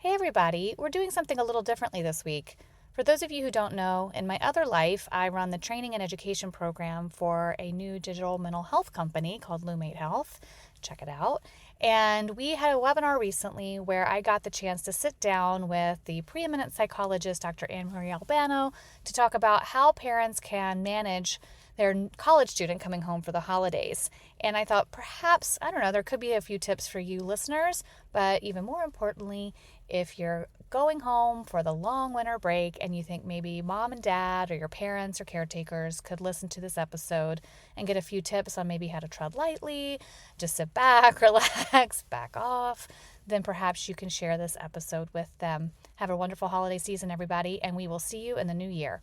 Hey everybody, we're doing something a little differently this week. For those of you who don't know, in my other life, I run the training and education program for a new digital mental health company called Lumate Health. Check it out. And we had a webinar recently where I got the chance to sit down with the preeminent psychologist, Dr. Anne-Marie Albano, to talk about how parents can manage their college student coming home for the holidays. And I thought perhaps, I don't know, there could be a few tips for you listeners, but even more importantly, if you're going home for the long winter break and you think maybe mom and dad or your parents or caretakers could listen to this episode and get a few tips on maybe how to tread lightly, just sit back, relax, back off, then perhaps you can share this episode with them. Have a wonderful holiday season, everybody, and we will see you in the new year.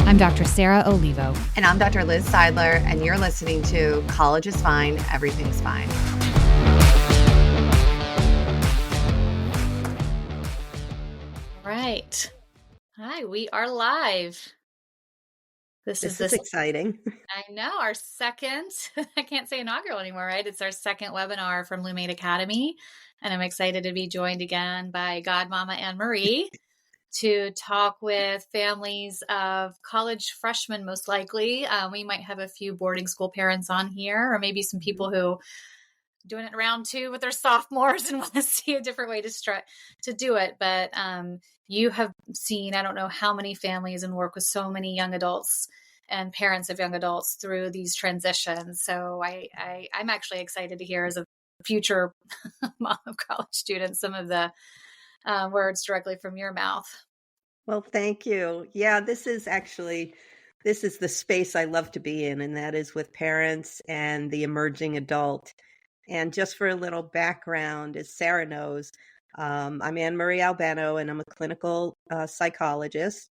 I'm Dr. Sarah Olivo. And I'm Dr. Liz Seidler, and you're listening to College is Fine, Everything's Fine. Right. Hi, we are live. This is exciting. I know, our second, I can't say inaugural anymore, right? It's our second webinar from Lumate Academy, and I'm excited to be joined again by Godmama Anne-Marie to talk with families of college freshmen, most likely. We might have a few boarding school parents on here, or maybe some people who doing it round two with their sophomores and want to see a different way to do it. But you have seen, I don't know how many families and work with so many young adults and parents of young adults through these transitions. So I'm actually excited to hear, as a future mom of college students, some of the words directly from your mouth. Well, thank you. Yeah, this is the space I love to be in, and that is with parents and the emerging adult. And just for a little background, as Sarah knows, I'm Anne-Marie Albano, and I'm a clinical psychologist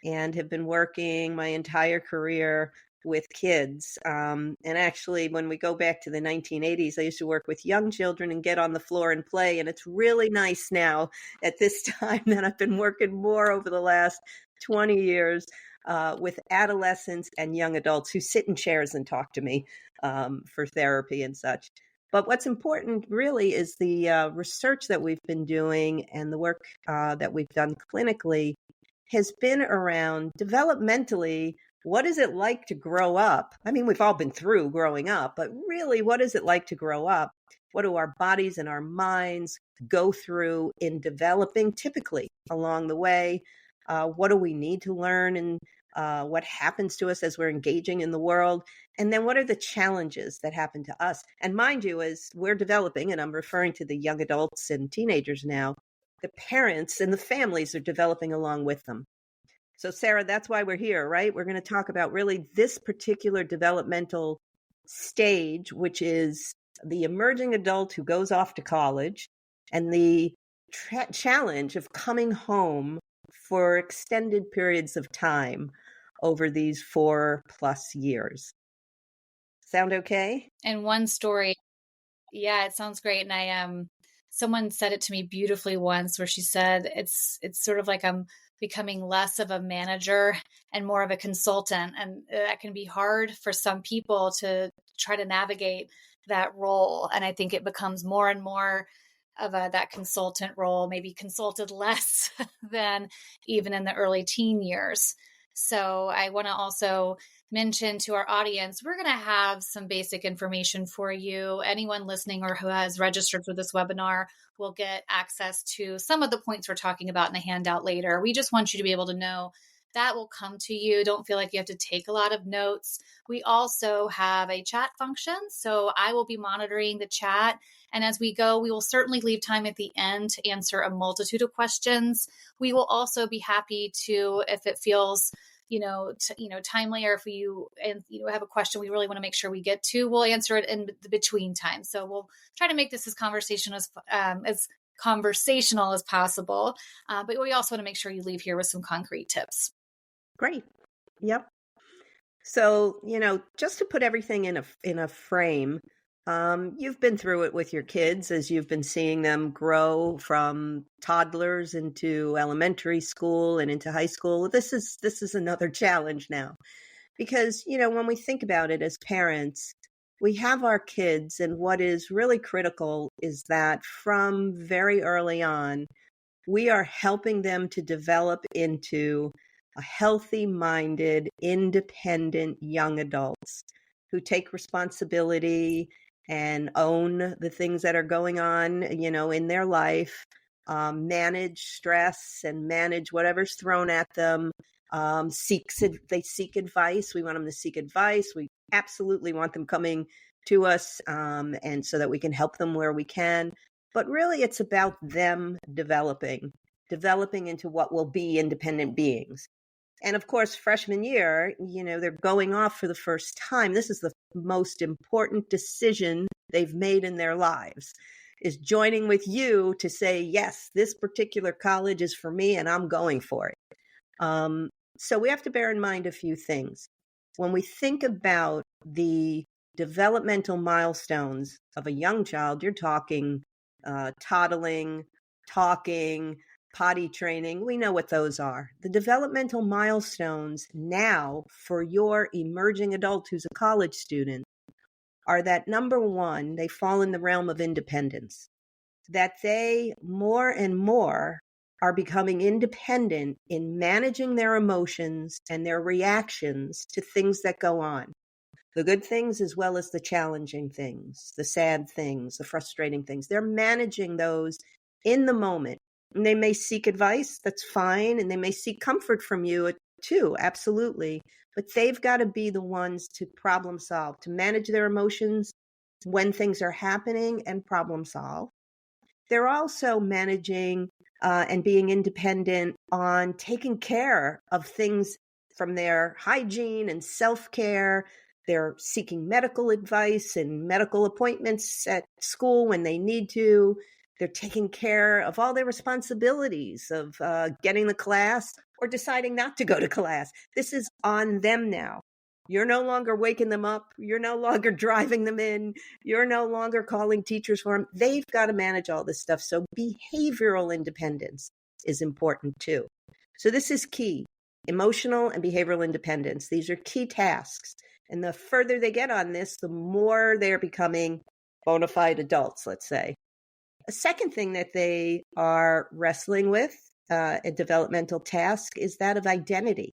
and have been working my entire career with kids. And actually, when we go back to the 1980s, I used to work with young children and get on the floor and play. And it's really nice now at this time that I've been working more over the last 20 years with adolescents and young adults who sit in chairs and talk to me for therapy and such. But what's important really is the research that we've been doing and the work that we've done clinically has been around developmentally. What is it like to grow up? I mean, we've all been through growing up, but really, what is it like to grow up? What do our bodies and our minds go through in developing typically along the way? What do we need to learn, and what happens to us as we're engaging in the world? And then what are the challenges that happen to us? And mind you, as we're developing, and I'm referring to the young adults and teenagers now, the parents and the families are developing along with them. So Sarah, that's why we're here, right? We're going to talk about really this particular developmental stage, which is the emerging adult who goes off to college, and the challenge of coming home for extended periods of time over these 4+ years. Sound okay? And one story, yeah, it sounds great. And someone said it to me beautifully once, where she said, it's sort of like I'm becoming less of a manager and more of a consultant. And that can be hard for some people to try to navigate that role. And I think it becomes more and more of that consultant role, maybe consulted less than even in the early teen years. So I want to also mention to our audience, we're going to have some basic information for you. Anyone listening or who has registered for this webinar will get access to some of the points we're talking about in a handout later. We just want you to be able to know that will come to you. Don't feel like you have to take a lot of notes. We also have a chat function, so I will be monitoring the chat. And as we go, we will certainly leave time at the end to answer a multitude of questions. We will also be happy to, if it feels timely, or if you have a question we really want to make sure we get to, we'll answer it in the between time. So we'll try to make this as conversational as possible. But we also want to make sure you leave here with some concrete tips. Great. Yep. So, just to put everything in a frame, you've been through it with your kids as you've been seeing them grow from toddlers into elementary school and into high school. This is another challenge now, because, when we think about it as parents, we have our kids, and what is really critical is that from very early on, we are helping them to develop into a healthy minded, independent young adults who take responsibility and own the things that are going on, in their life, manage stress and manage whatever's thrown at them. They seek advice. We want them to seek advice. We absolutely want them coming to us, and so that we can help them where we can. But really, it's about them developing into what will be independent beings. And of course, freshman year, they're going off for the first time. This is the most important decision they've made in their lives, is joining with you to say, yes, this particular college is for me and I'm going for it. So we have to bear in mind a few things. When we think about the developmental milestones of a young child, you're talking toddling, talking, potty training. We know what those are. The developmental milestones now for your emerging adult who's a college student are that, number one, they fall in the realm of independence, that they more and more are becoming independent in managing their emotions and their reactions to things that go on. The good things as well as the challenging things, the sad things, the frustrating things. They're managing those in the moment. And they may seek advice, that's fine. And they may seek comfort from you too, absolutely. But they've got to be the ones to problem solve, to manage their emotions when things are happening and problem solve. They're also managing and being independent on taking care of things from their hygiene and self-care. They're seeking medical advice and medical appointments at school when they need to. They're taking care of all their responsibilities of getting to class or deciding not to go to class. This is on them now. You're no longer waking them up. You're no longer driving them in. You're no longer calling teachers for them. They've got to manage all this stuff. So behavioral independence is important too. So this is key. Emotional and behavioral independence. These are key tasks. And the further they get on this, the more they're becoming bona fide adults, let's say. A second thing that they are wrestling with, a developmental task, is that of identity.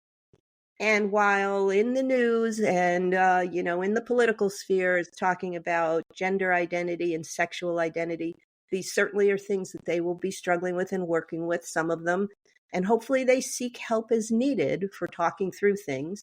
And while in the news and, in the political sphere is talking about gender identity and sexual identity, these certainly are things that they will be struggling with and working with, some of them. And hopefully they seek help as needed for talking through things.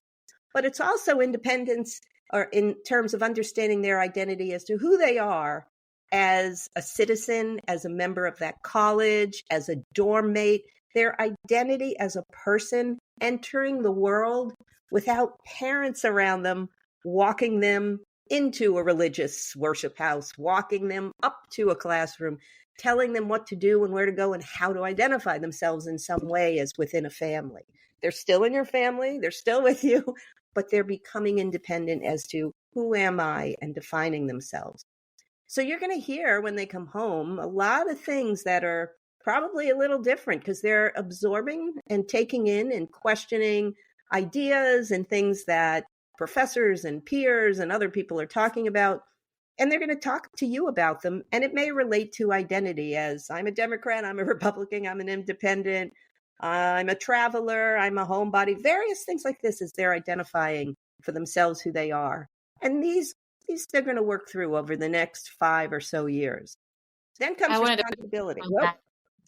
But it's also independence, or in terms of understanding their identity as to who they are as a citizen, as a member of that college, as a dorm mate, their identity as a person entering the world without parents around them walking them into a religious worship house, walking them up to a classroom, telling them what to do and where to go and how to identify themselves in some way as within a family. They're still in your family, they're still with you, but they're becoming independent as to who am I and defining themselves. So you're going to hear when they come home a lot of things that are probably a little different because they're absorbing and taking in and questioning ideas and things that professors and peers and other people are talking about. And they're going to talk to you about them. And it may relate to identity as I'm a Democrat, I'm a Republican, I'm an independent, I'm a traveler, I'm a homebody, various things like this as they're identifying for themselves who they are. And these they're going to work through over the next 5 or so years. Then comes responsibility. Well,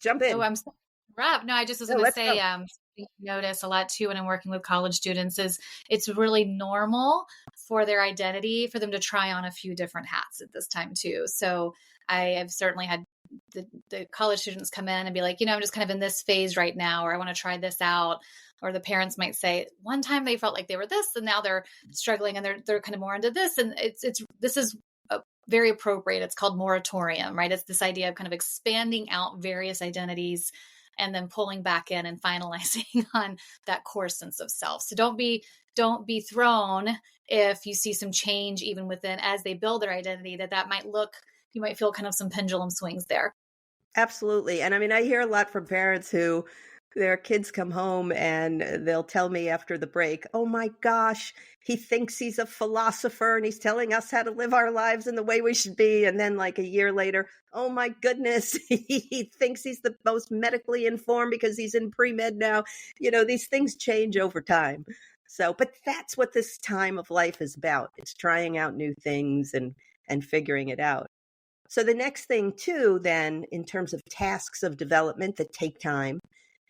jump in. Oh, I'm sorry. Rob. No, I just was going to say, something I notice a lot too when I'm working with college students is it's really normal for their identity for them to try on a few different hats at this time too. So I have certainly had the college students come in and be like, I'm just kind of in this phase right now, or I want to try this out. Or the parents might say one time they felt like they were this and now they're struggling and they're kind of more into this. And this is very appropriate. It's called moratorium, right? It's this idea of kind of expanding out various identities and then pulling back in and finalizing on that core sense of self. So don't be thrown if you see some change even within as they build their identity that might look, you might feel kind of some pendulum swings there. Absolutely. And I mean, I hear a lot from parents who Their kids come home and they'll tell me after the break, "Oh my gosh, he thinks he's a philosopher and he's telling us how to live our lives and the way we should be." And then like a year later, "Oh my goodness, he thinks he's the most medically informed because he's in pre-med now." These things change over time. So, but that's what this time of life is about. It's trying out new things and figuring it out. So the next thing too, then, in terms of tasks of development that take time,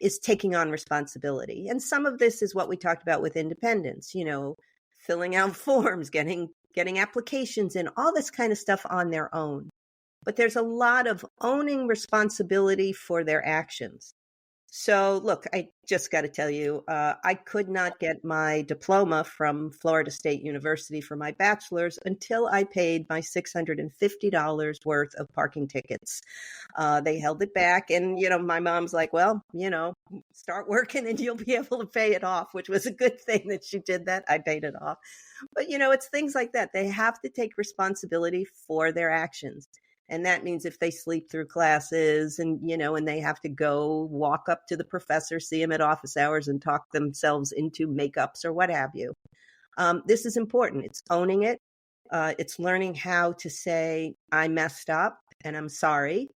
is taking on responsibility. And some of this is what we talked about with independence, filling out forms, getting applications in, all this kind of stuff on their own. But there's a lot of owning responsibility for their actions. So, look, I just got to tell you, I could not get my diploma from Florida State University for my bachelor's until I paid my $650 worth of parking tickets. They held it back. And, my mom's like, well, start working and you'll be able to pay it off, which was a good thing that she did that. I paid it off. But, it's things like that. They have to take responsibility for their actions. And that means if they sleep through classes and they have to go walk up to the professor, see him at office hours and talk themselves into makeups or what have you. This is important. It's owning it. It's learning how to say, I messed up and I'm sorry.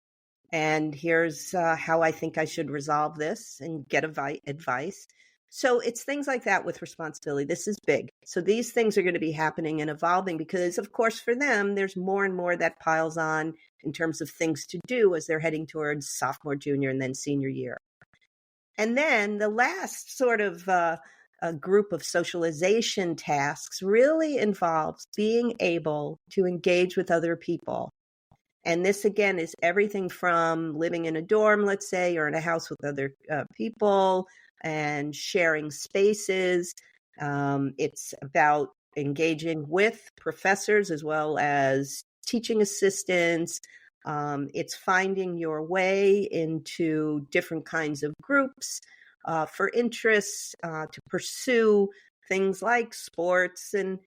And here's how I think I should resolve this and get advice. So it's things like that with responsibility. This is big. So these things are going to be happening and evolving because, of course, for them, there's more and more that piles on in terms of things to do as they're heading towards sophomore, junior, and then senior year. And then the last sort of a group of socialization tasks really involves being able to engage with other people. And this, again, is everything from living in a dorm, let's say, or in a house with other people and sharing spaces. It's about engaging with professors as well as teaching assistants. It's finding your way into different kinds of groups for interests to pursue things like sports and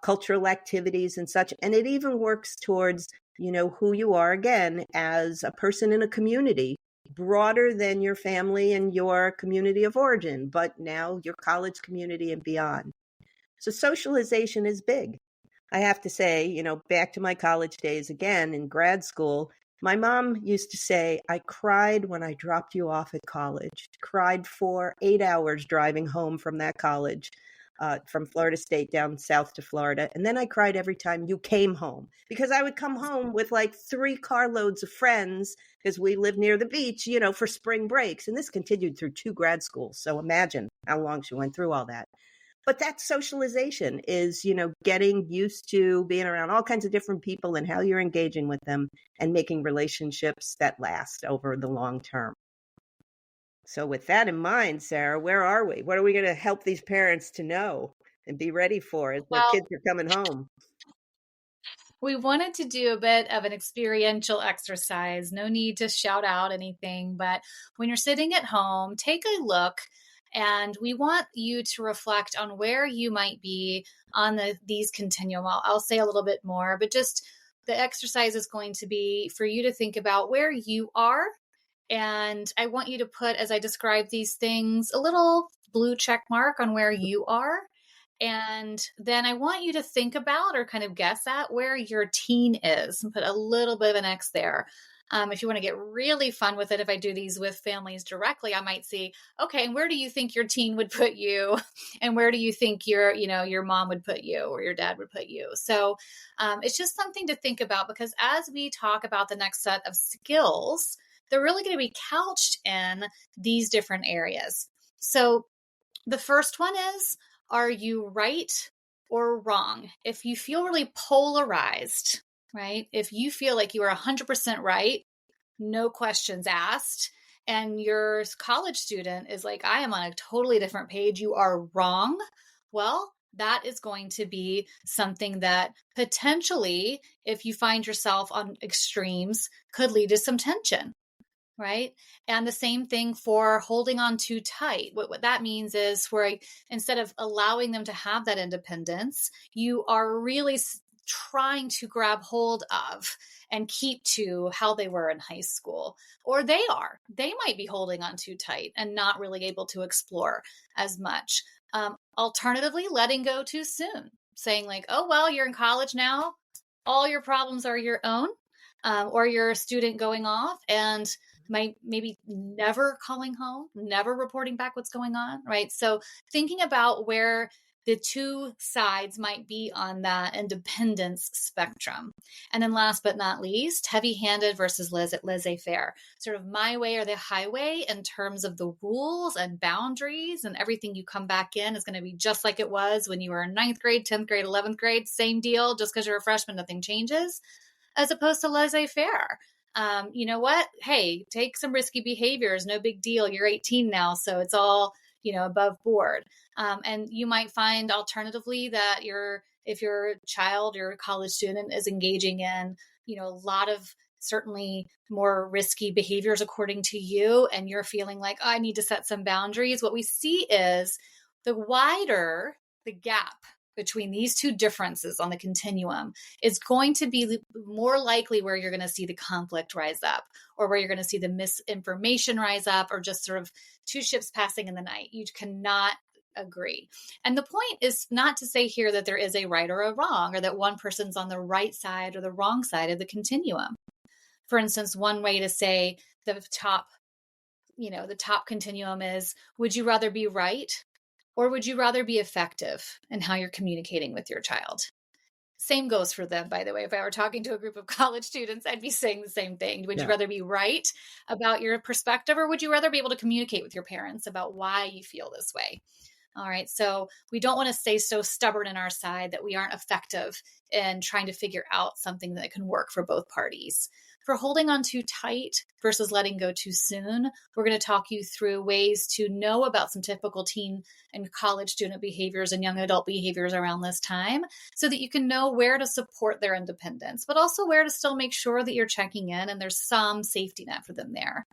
cultural activities and such. And it even works towards who you are, again, as a person in a community, broader than your family and your community of origin, but now your college community and beyond. So socialization is big. I have to say, back to my college days again in grad school, my mom used to say, I cried when I dropped you off at college, cried for 8 hours driving home from that college. From Florida State down south to Florida. And then I cried every time you came home because I would come home with like 3 carloads of friends because we lived near the beach, for spring breaks. And this continued through 2 grad schools. So imagine how long she went through all that. But that socialization is, getting used to being around all kinds of different people and how you're engaging with them and making relationships that last over the long term. So with that in mind, Sarah, where are we? What are we going to help these parents to know and be ready for as their Well, kids are coming home? we wanted to do a bit of an experiential exercise. No need to shout out anything, but when you're sitting at home, take a look and we want you to reflect on where you might be on these continuum. I'll say a little bit more, but just the exercise is going to be for you to think about where you are. And I want you to put, as I describe these things, a little blue check mark on where you are. And then I want you to think about or kind of guess at where your teen is and put a little bit of an X there. If you want to get really fun with it, if I do these with families directly, I might see, okay, where do you think your teen would put you? And where do you think your mom would put you or your dad would put you? So it's just something to think about because as we talk about the next set of skills, they're really going to be couched in these different areas. So the first one is, are you right or wrong? If you feel really polarized, right? If you feel like you are 100% right, no questions asked, and your college student is like, I am on a totally different page, you are wrong. Well, that is going to be something that potentially, if you find yourself on extremes, could lead to some tension. Right. And the same thing for holding on too tight. What that means is where instead of allowing them to have that independence, you are really trying to grab hold of and keep to how they were in high school. Or they might be holding on too tight and not really able to explore as much. Alternatively, letting go too soon, saying like, oh, well, you're in college now. All your problems are your own, or you're a student going off and maybe never calling home, never reporting back what's going on, right? So thinking about where the two sides might be on that independence spectrum. And then last but not least, heavy-handed versus laissez-faire, sort of my way or the highway in terms of the rules and boundaries, and everything you come back in is going to be just like it was when you were in 9th grade, 10th grade, 11th grade, same deal. Just because you're a freshman, nothing changes, as opposed to laissez-faire. You know what? Hey, take some risky behaviors. No big deal. You're 18 now, so it's all, above board. And you might find alternatively that if your child, your college student is engaging in, a lot of certainly more risky behaviors according to you, and you're feeling like, oh, I need to set some boundaries. What we see is the wider the gap between these two differences on the continuum is going to be more likely where you're going to see the conflict rise up, or where you're going to see the misinformation rise up, or just sort of two ships passing in the night. You cannot agree. And the point is not to say here that there is a right or a wrong, or that one person's on the right side or the wrong side of the continuum. For instance, one way to say the top continuum is, would you rather be right, or would you rather be effective in how you're communicating with your child? Same goes for them, by the way. If I were talking to a group of college students, I'd be saying the same thing. Would you rather be right about your perspective, or would you rather be able to communicate with your parents about why you feel this way? All right. So we don't want to stay so stubborn in our side that we aren't effective in trying to figure out something that can work for both parties. For holding on too tight versus letting go too soon, we're going to talk you through ways to know about some typical teen and college student behaviors and young adult behaviors around this time, so that you can know where to support their independence, but also where to still make sure that you're checking in and there's some safety net for them there.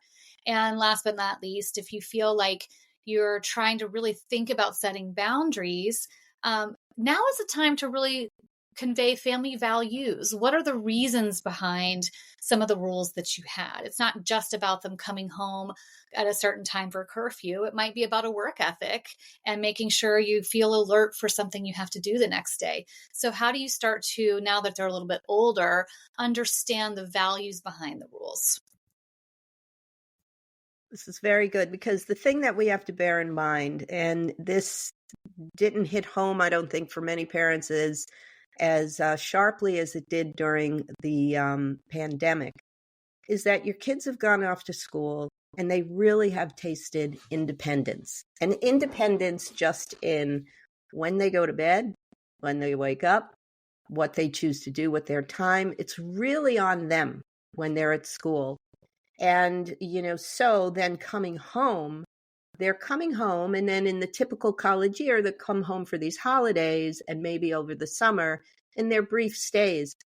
And last but not least, if you feel like you're trying to really think about setting boundaries, now is the time to really convey family values. What are the reasons behind some of the rules that you had? It's not just about them coming home at a certain time for curfew. It might be about a work ethic and making sure you feel alert for something you have to do the next day. So how do you start to, now that they're a little bit older, understand the values behind the rules? This is very good, because the thing that we have to bear in mind, and this didn't hit home, I don't think, for many parents as sharply as it did during the pandemic, is that your kids have gone off to school and they really have tasted independence. And independence just in when they go to bed, when they wake up, what they choose to do with their time. It's really on them when they're at school. And, so then they're coming home, and then in the typical college year, they come home for these holidays and maybe over the summer in their brief stays.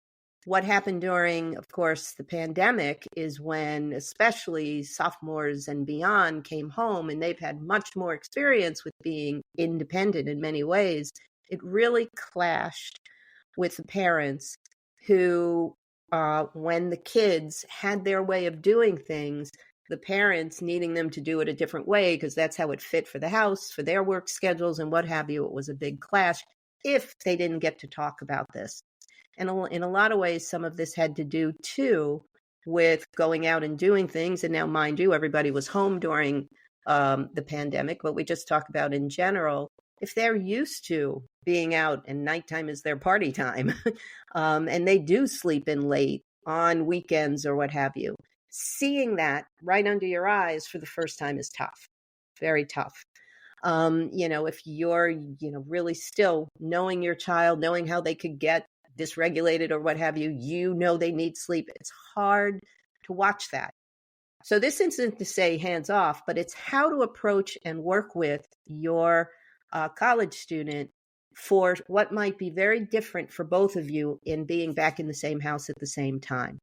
What happened during, of course, the pandemic is when especially sophomores and beyond came home, and they've had much more experience with being independent in many ways. It really clashed with the parents who, when the kids had their way of doing things, the parents needing them to do it a different way because that's how it fit for the house, for their work schedules and what have you. It was a big clash if they didn't get to talk about this. And in a lot of ways, some of this had to do, too, with going out and doing things. And now, mind you, everybody was home during the pandemic, but we just talk about in general, if they're used to being out and nighttime is their party time, and they do sleep in late on weekends or what have you, seeing that right under your eyes for the first time is tough, very tough. If you're, really still knowing your child, knowing how they could get dysregulated or what have you, they need sleep. It's hard to watch that. So this isn't to say hands off, but it's how to approach and work with your college student for what might be very different for both of you in being back in the same house at the same time.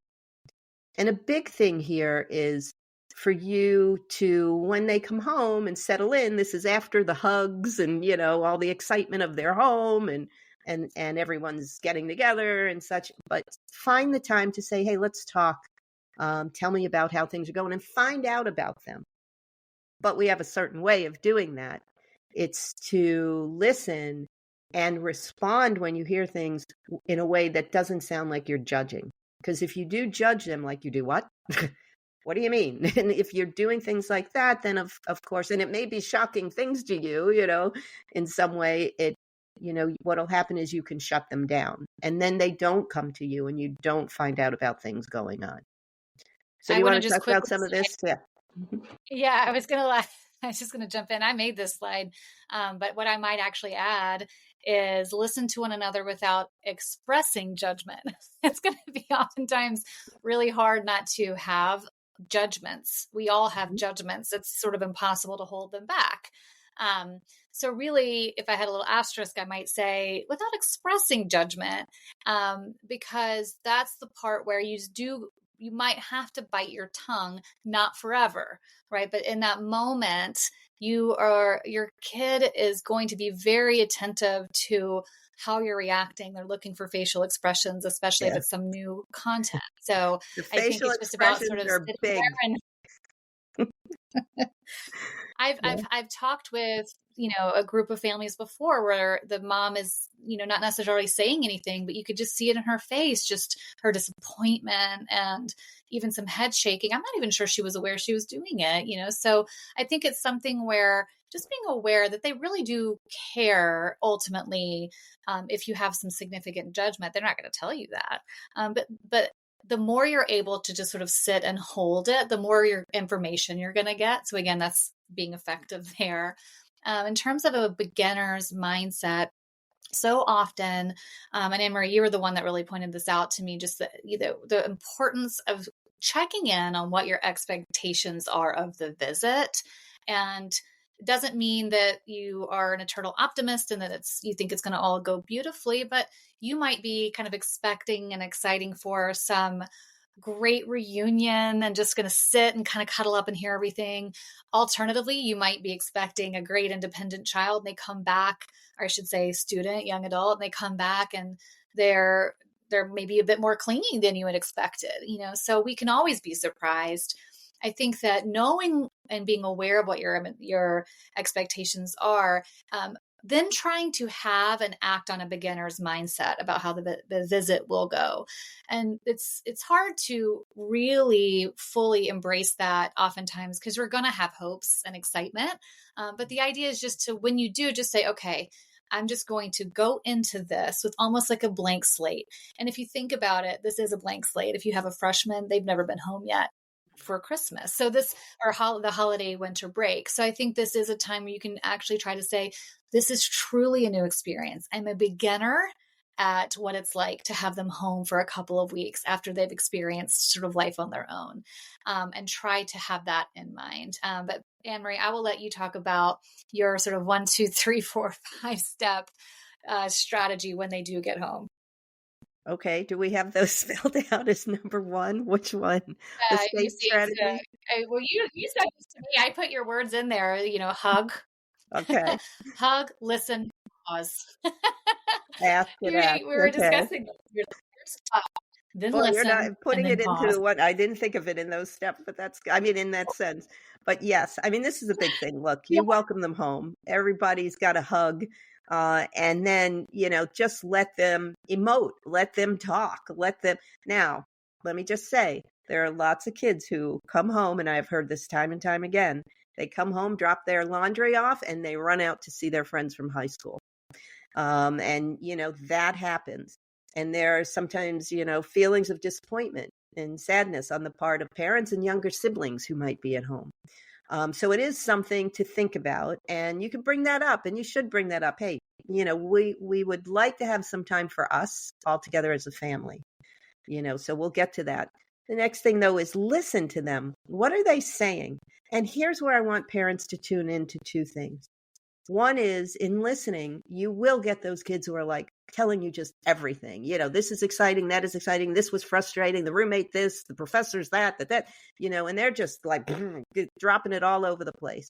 And a big thing here is for you to, when they come home and settle in, this is after the hugs and, all the excitement of their home and and everyone's getting together and such, but find the time to say, hey, let's talk. Tell me about how things are going and find out about them. But we have a certain way of doing that. It's to listen and respond when you hear things in a way that doesn't sound like you're judging. Because if you do judge them, like you do what? What do you mean? And if you're doing things like that, then of course, and it may be shocking things to you, in some way, what'll happen is you can shut them down and then they don't come to you and you don't find out about things going on. So do I you want want to to just talk about quickly some of say, this? Yeah. yeah, I was gonna I was just gonna jump in. I made this slide, but what I might actually add is listen to one another without expressing judgment. It's going to be oftentimes really hard not to have judgments. We all have judgments. It's sort of impossible to hold them back. So really, if I had a little asterisk, I might say without expressing judgment, because that's the part where you might have to bite your tongue, not forever, right? But in that moment, your kid is going to be very attentive to how you're reacting. They're looking for facial expressions, especially if Yeah. it's some new content. So The I think facial it's just about sort expressions of are sitting big. there and I've talked with, a group of families before where the mom is, not necessarily saying anything, but you could just see it in her face, just her disappointment and even some head shaking. I'm not even sure she was aware she was doing it. So I think it's something where just being aware that they really do care ultimately. If you have some significant judgment, they're not going to tell you that. But the more you're able to just sort of sit and hold it, the more your information you're going to get. So again, that's being effective there. In terms of a beginner's mindset, so often, and Anne-Marie, you were the one that really pointed this out to me, just the importance of checking in on what your expectations are of the visit. And it doesn't mean that you are an eternal optimist and that you think it's going to all go beautifully, but you might be kind of expecting and exciting for some great reunion and just going to sit and kind of cuddle up and hear everything. Alternatively, you might be expecting a great independent child and they come back, or I should say student, young adult, and they come back and they're maybe a bit more clingy than you had expected, so we can always be surprised. I think that knowing and being aware of what your expectations are, then trying to have and act on a beginner's mindset about how the visit will go. And it's hard to really fully embrace that oftentimes because we're going to have hopes and excitement. But the idea is just to, when you do, just say, okay, I'm just going to go into this with almost like a blank slate. And if you think about it, this is a blank slate. If you have a freshman, they've never been home yet for Christmas. So the holiday winter break. So I think this is a time where you can actually try to say, this is truly a new experience. I'm a beginner at what it's like to have them home for a couple of weeks after they've experienced sort of life on their own, and try to have that in mind. But Anne-Marie, I will let you talk about your sort of 1, 2, 3, 4, 5 step strategy when they do get home. Okay. Do we have those spelled out as number one? Which one? The You state see, strategy? well, you said this to me. I put your words in there. Hug, Okay. hug, listen, pause. Ask and act. We were Okay. discussing this. You're like, first hug, then Well, you're listen, not and putting then it pause. into what I didn't think of it in those steps, but in that sense. But yes, this is a big thing. Look, Yeah. you welcome them home. Everybody's got a hug. And then, just let them emote, let them talk, now, let me just say, there are lots of kids who come home, and I've heard this time and time again. They come home, drop their laundry off, and they run out to see their friends from high school. And, that happens. And there are sometimes, feelings of disappointment and sadness on the part of parents and younger siblings who might be at home. So it is something to think about, and you can bring that up, and you should bring that up. Hey, we would like to have some time for us all together as a family, so we'll get to that. The next thing, though, is listen to them. What are they saying? And here's where I want parents to tune into two things. One is, in listening, you will get those kids who are like telling you just everything. This is exciting, that is exciting, this was frustrating, the roommate this, the professor's that, and they're just like dropping it all over the place.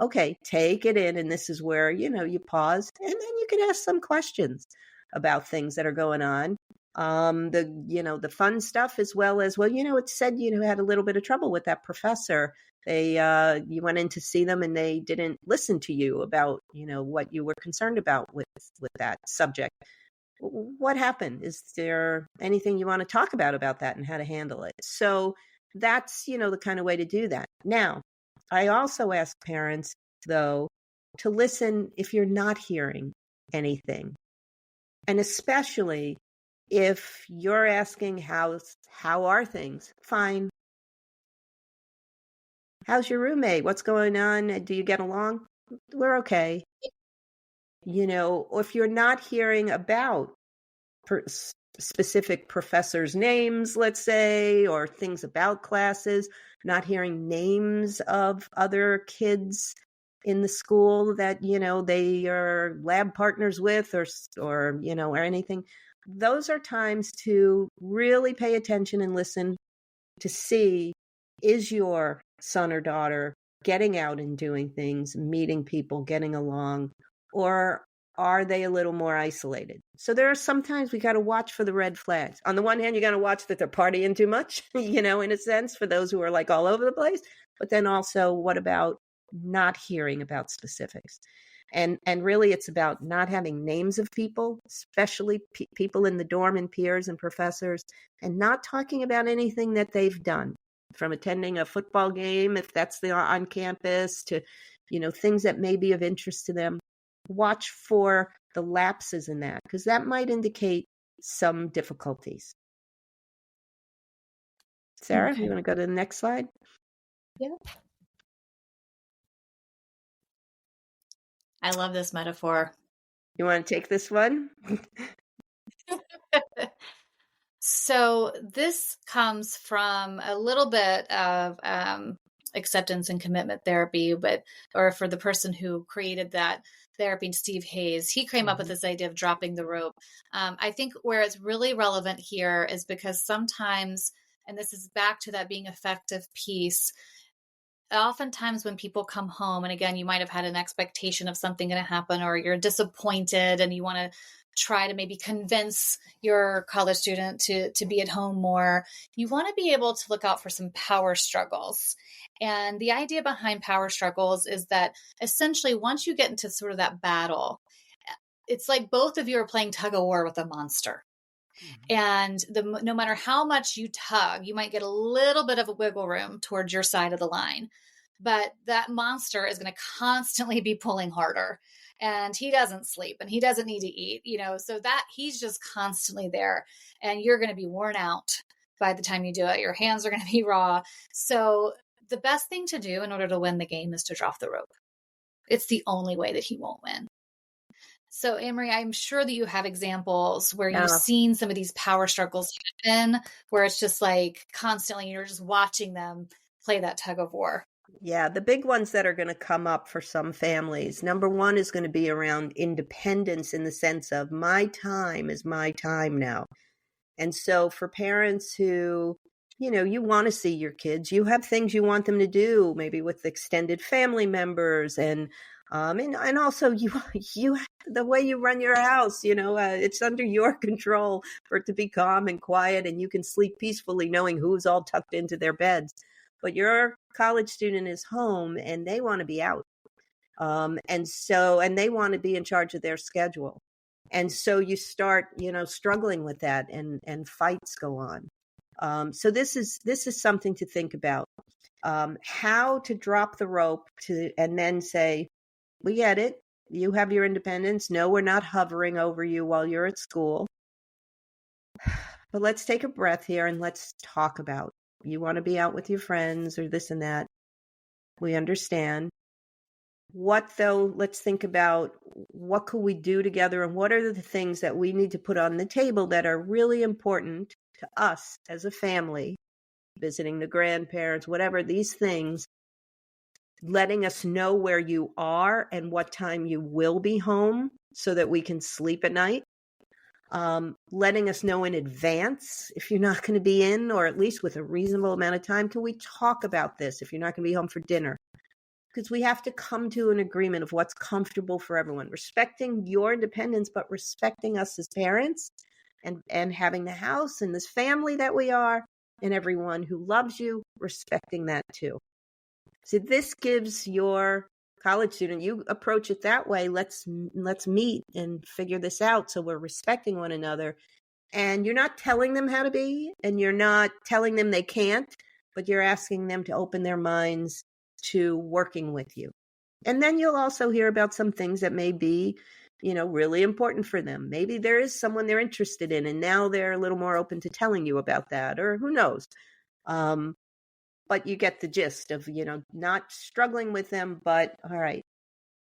Okay, take it in, and this is where, you pause, and then you can ask some questions. about things that are going on. The fun stuff, as well as, well, it said you had a little bit of trouble with that professor. You went in to see them and they didn't listen to you about, what you were concerned about with that subject. What happened? Is there anything you want to talk about that and how to handle it? So that's, the kind of way to do that. Now, I also ask parents, though, to listen if you're not hearing anything. And especially if you're asking, how are things? Fine. How's your roommate? What's going on? Do you get along? We're okay. Or if you're not hearing about specific professors' names, let's say, or things about classes, not hearing names of other kids in the school that, they are lab partners with or anything. Those are times to really pay attention and listen to see, is your son or daughter getting out and doing things, meeting people, getting along, or are they a little more isolated? So there are sometimes we got to watch for the red flags. On the one hand, you got to watch that they're partying too much, in a sense, for those who are like all over the place. But then also, what about not hearing about specifics? And really, it's about not having names of people, especially people in the dorm and peers and professors, and not talking about anything that they've done, from attending a football game, if that's on campus, to, things that may be of interest to them. Watch for the lapses in that, because that might indicate some difficulties. Sarah, Okay. you want to go to the next slide? Yeah. I love this metaphor. You want to take this one? So this comes from a little bit of acceptance and commitment therapy, or for the person who created that therapy, Steve Hayes, he came up with this idea of dropping the rope. I think where it's really relevant here is because sometimes, and this is back to that being effective piece, oftentimes when people come home, and again, you might have had an expectation of something going to happen, or you're disappointed and you want to try to maybe convince your college student to be at home more, you want to be able to look out for some power struggles. And the idea behind power struggles is that essentially once you get into sort of that battle, it's like both of you are playing tug of war with a monster. And no matter how much you tug, you might get a little bit of a wiggle room towards your side of the line. But that monster is going to constantly be pulling harder. And he doesn't sleep and he doesn't need to eat, so that he's just constantly there. And you're going to be worn out by the time you do it. Your hands are going to be raw. So the best thing to do in order to win the game is to drop the rope. It's the only way that he won't win. So, Anne-Marie, I'm sure that you have examples where you've seen some of these power struggles happen, where it's just like constantly you're just watching them play that tug of war. Yeah, the big ones that are going to come up for some families. Number one is going to be around independence, in the sense of my time is my time now. And so for parents who, you want to see your kids, you have things you want them to do, maybe with extended family members, and also you the way you run your house, it's under your control for it to be calm and quiet, and you can sleep peacefully knowing who's all tucked into their beds. But your college student is home and they want to be out. And they want to be in charge of their schedule. And so you start, struggling with that, and fights go on. So this is something to think about. How to drop the rope and then say, we get it. You have your independence. No, we're not hovering over you while you're at school. But let's take a breath here and let's talk about, you want to be out with your friends or this and that. We understand. What though, let's think about what could we do together, and what are the things that we need to put on the table that are really important to us as a family, visiting the grandparents, whatever, these things, letting us know where you are and what time you will be home so that we can sleep at night. Letting us know in advance if you're not going to be in, or at least with a reasonable amount of time. Can we talk about this if you're not going to be home for dinner? because we have to come to an agreement of what's comfortable for everyone, respecting your independence, but respecting us as parents, and having the house and this family that we are, and everyone who loves you, respecting that too. So this gives your college student, you approach it that way. Let's meet and figure this out. So we're respecting one another, and you're not telling them how to be, and you're not telling them they can't, but you're asking them to open their minds to working with you. And then you'll also hear about some things that may be, really important for them. Maybe there is someone they're interested in, and now they're a little more open to telling you about that, or who knows. But you get the gist of, not struggling with them, but all right,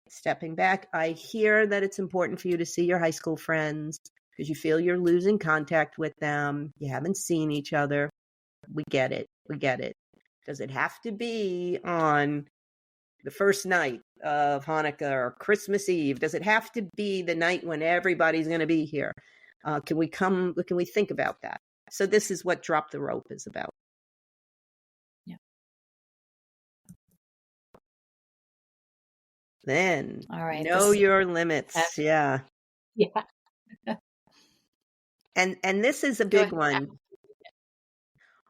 stepping back. I hear that it's important for you to see your high school friends because you feel you're losing contact with them. You haven't seen each other. We get it. We get it. Does it have to be on the first night of Hanukkah or Christmas Eve? Does it have to be the night when everybody's going to be here? Can we think about that? So this is what Drop the Rope is about. Yeah. Then all right, know your limits. Yeah. Yeah. And this is a big one.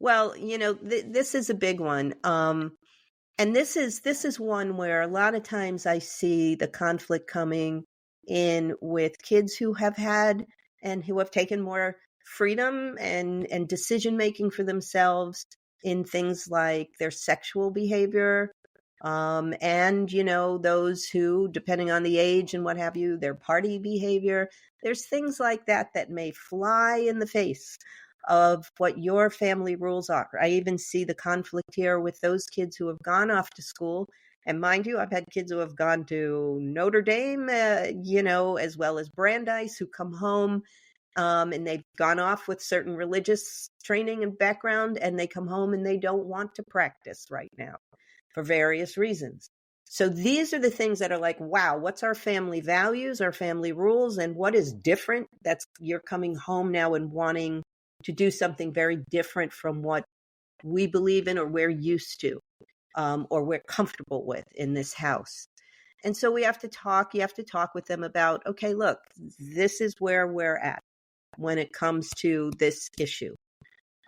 Well, this is a big one. And this is one where a lot of times I see the conflict coming in with kids who have had and who have taken more freedom and decision making for themselves in things like their sexual behavior. And, those who, depending on the age and what have you, their party behavior, there's things like that may fly in the face of what your family rules are. I even see the conflict here with those kids who have gone off to school. And mind you, I've had kids who have gone to Notre Dame, as well as Brandeis, who come home and they've gone off with certain religious training and background, and they come home and they don't want to practice right now for various reasons. So these are the things that are like, wow, what's our family values, our family rules, and what is different? That's you're coming home now and wanting to do something very different from what we believe in or we're used to, or we're comfortable with in this house. And so you have to talk with them about, okay, look, this is where we're at when it comes to this issue.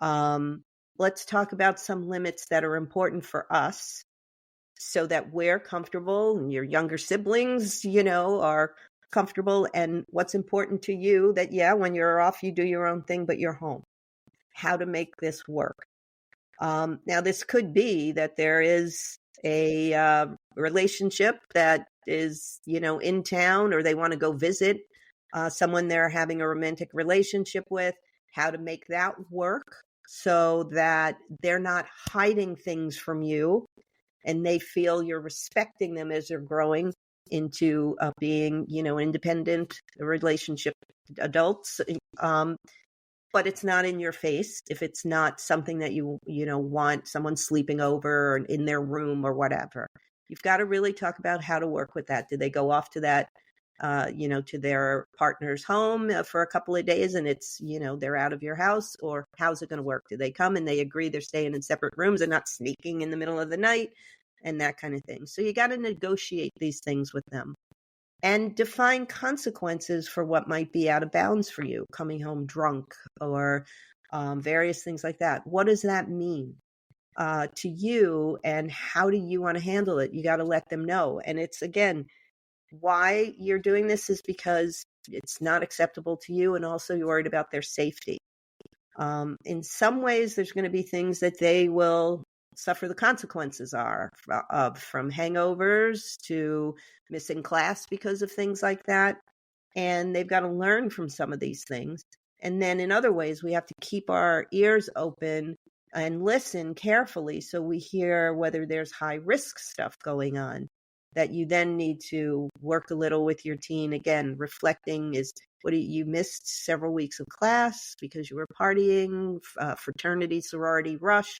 Let's talk about some limits that are important for us so that we're comfortable and your younger siblings, are comfortable, and what's important to you that, when you're off, you do your own thing, but you're home. How to make this work. Now, this could be that there is a relationship that is, in town, or they want to go visit someone they're having a romantic relationship with, how to make that work so that they're not hiding things from you and they feel you're respecting them as they're growing into being, independent relationship adults. But it's not in your face if it's not something that you want someone sleeping over or in their room or whatever. You've got to really talk about how to work with that. Do they go off to that, to their partner's home for a couple of days and it's, they're out of your house, or how's it going to work? Do they come and they agree they're staying in separate rooms and not sneaking in the middle of the night and that kind of thing? So you got to negotiate these things with them. And define consequences for what might be out of bounds for you, coming home drunk or various things like that. What does that mean to you, and how do you want to handle it? You got to let them know. And it's, again, why you're doing this is because it's not acceptable to you, and also you're worried about their safety. In some ways, there's going to be things that they will suffer the consequences of, from hangovers to missing class because of things like that. And they've got to learn from some of these things. And then in other ways, we have to keep our ears open and listen carefully so we hear whether there's high risk stuff going on that you then need to work a little with your teen. Again, reflecting is, you missed several weeks of class because you were partying, fraternity, sorority rush.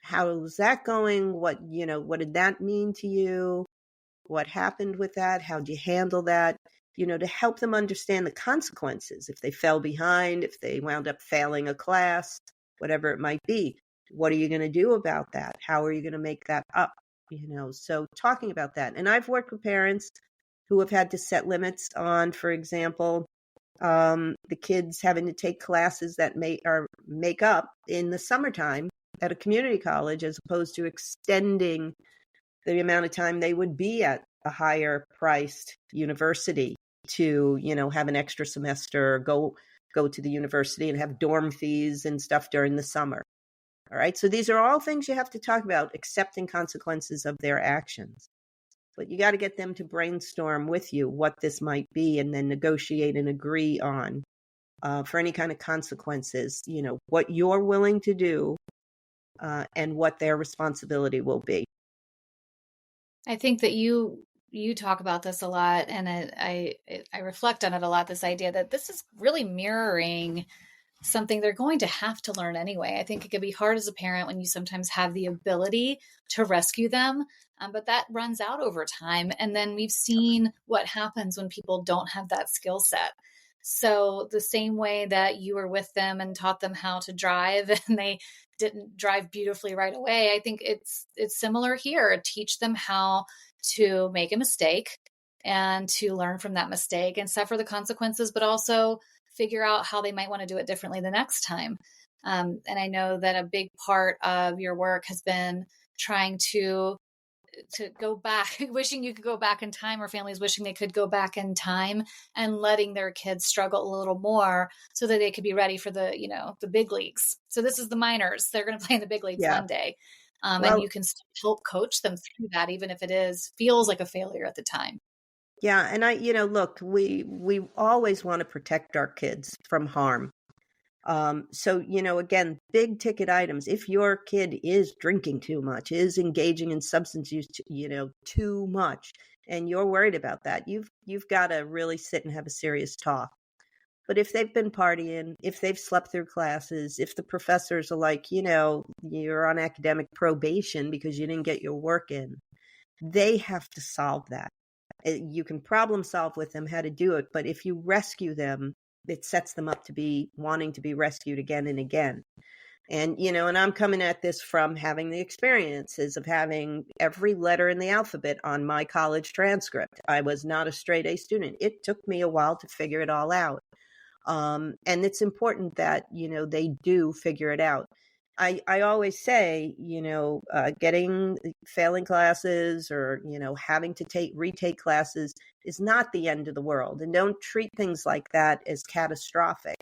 How's that going? What did that mean to you? What happened with that? How'd you handle that? To help them understand the consequences. If they fell behind, if they wound up failing a class, whatever it might be, what are you going to do about that? How are you going to make that up? So talking about that. And I've worked with parents who have had to set limits on, for example, the kids having to take classes that make up in the summertime at a community college, as opposed to extending the amount of time they would be at a higher priced university to, have an extra semester, or go to the university and have dorm fees and stuff during the summer. All right. So these are all things you have to talk about, accepting consequences of their actions. But you got to get them to brainstorm with you what this might be, and then negotiate and agree on for any kind of consequences, what you're willing to do and what their responsibility will be. I think that you talk about this a lot, and I reflect on it a lot, this idea that this is really mirroring something they're going to have to learn anyway. I think it can be hard as a parent when you sometimes have the ability to rescue them, but that runs out over time. And then we've seen what happens when people don't have that skill set. So the same way that you were with them and taught them how to drive and they didn't drive beautifully right away, I think it's similar here. Teach them how to make a mistake and to learn from that mistake and suffer the consequences, but also figure out how they might want to do it differently the next time. And I know that a big part of your work has been trying to go back, wishing you could go back in time, or families wishing they could go back in time and letting their kids struggle a little more so that they could be ready for the big leagues. So this is the minors. They're going to play in the big leagues one day. And you can still help coach them through that, even if feels like a failure at the time. Yeah. And look, we always want to protect our kids from harm. So, again, big ticket items. If your kid is drinking too much, is engaging in substance use, too much, and you're worried about that, you've got to really sit and have a serious talk. But if they've been partying, if they've slept through classes, if the professors are like, you're on academic probation because you didn't get your work in, they have to solve that. You can problem solve with them how to do it, but if you rescue them, it sets them up to be wanting to be rescued again and again. And, and I'm coming at this from having the experiences of having every letter in the alphabet on my college transcript. I was not a straight A student. It took me a while to figure it all out. And it's important that, they do figure it out. I always say, failing classes or, having to retake classes is not the end of the world. And don't treat things like that as catastrophic.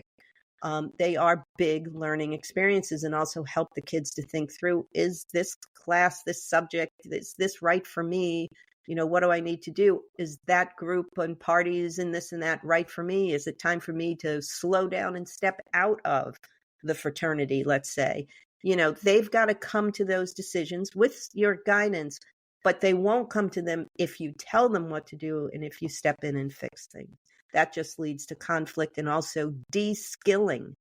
They are big learning experiences, and also help the kids to think through, is this class, this subject, is this right for me? What do I need to do? Is that group and parties and this and that right for me? Is it time for me to slow down and step out of the fraternity, let's say? They've got to come to those decisions with your guidance, but they won't come to them if you tell them what to do and if you step in and fix things. That just leads to conflict and also de-skilling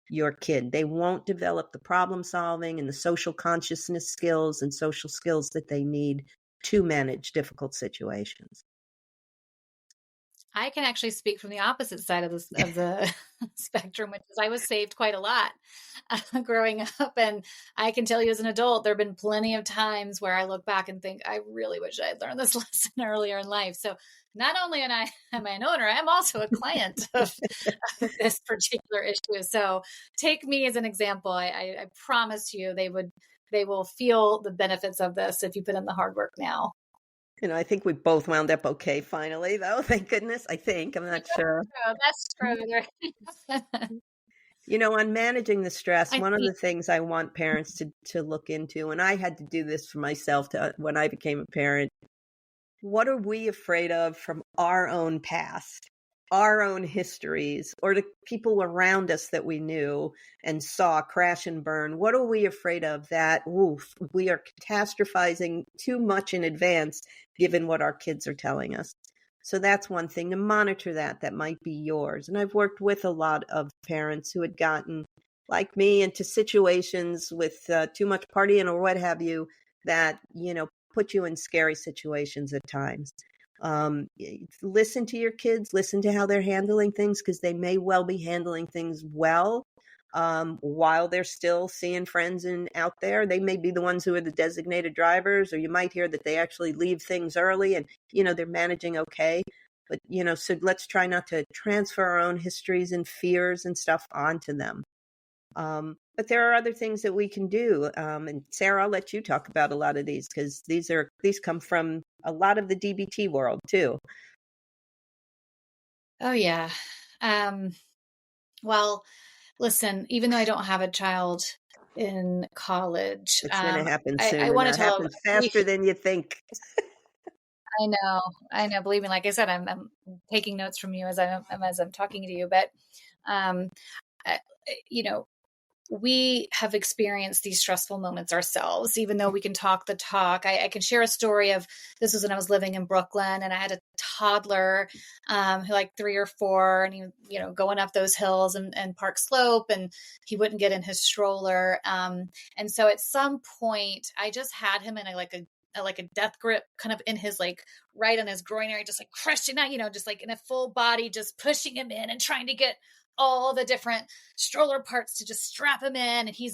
your kid. They won't develop the problem solving and the social consciousness skills and social skills that they need to manage difficult situations. I can actually speak from the opposite side of the spectrum, which is I was saved quite a lot growing up. And I can tell you as an adult, there have been plenty of times where I look back and think, I really wish I had learned this lesson earlier in life. So not only am I an owner, I'm also a client of this particular issue. So take me as an example. I promise you they will feel the benefits of this if you put in the hard work now. I think we both wound up okay finally, though. Thank goodness. I think. I'm not sure. That's true. On managing the stress, one of the things I want parents to look into, and I had to do this for myself when I became a parent, what are we afraid of from our own past, our own histories, or the people around us that we knew and saw crash and burn? What are we afraid of that, we are catastrophizing too much in advance, given what our kids are telling us? So that's one thing, to monitor that might be yours. And I've worked with a lot of parents who had gotten, like me, into situations with too much partying or what have you, that, put you in scary situations at times. Listen to your kids, listen to how they're handling things, because they may well be handling things well, while they're still seeing friends and out there. They may be the ones who are the designated drivers, or you might hear that they actually leave things early and, they're managing okay. But, so let's try not to transfer our own histories and fears and stuff onto them. But there are other things that we can do. And Sarah, I'll let you talk about a lot of these, because these come from a lot of the DBT world too. Oh yeah. Well, listen, even though I don't have a child in college, It's going to happen I soon, and want to it tell happens faster than you think. I know. Believe me, like I said, I'm taking notes from you as I'm talking to you. But, um, I, you know, we have experienced these stressful moments ourselves, even though we can talk the talk. I can share a story of, this was when I was living in Brooklyn, and I had a toddler, who like 3 or 4, and he, going up those hills and Park Slope, and he wouldn't get in his stroller. And so at some point I just had him in like a death grip, kind of in his, like, right on his groin area, just like crushing that, just like in a full body, just pushing him in and trying to get all the different stroller parts to just strap him in. And he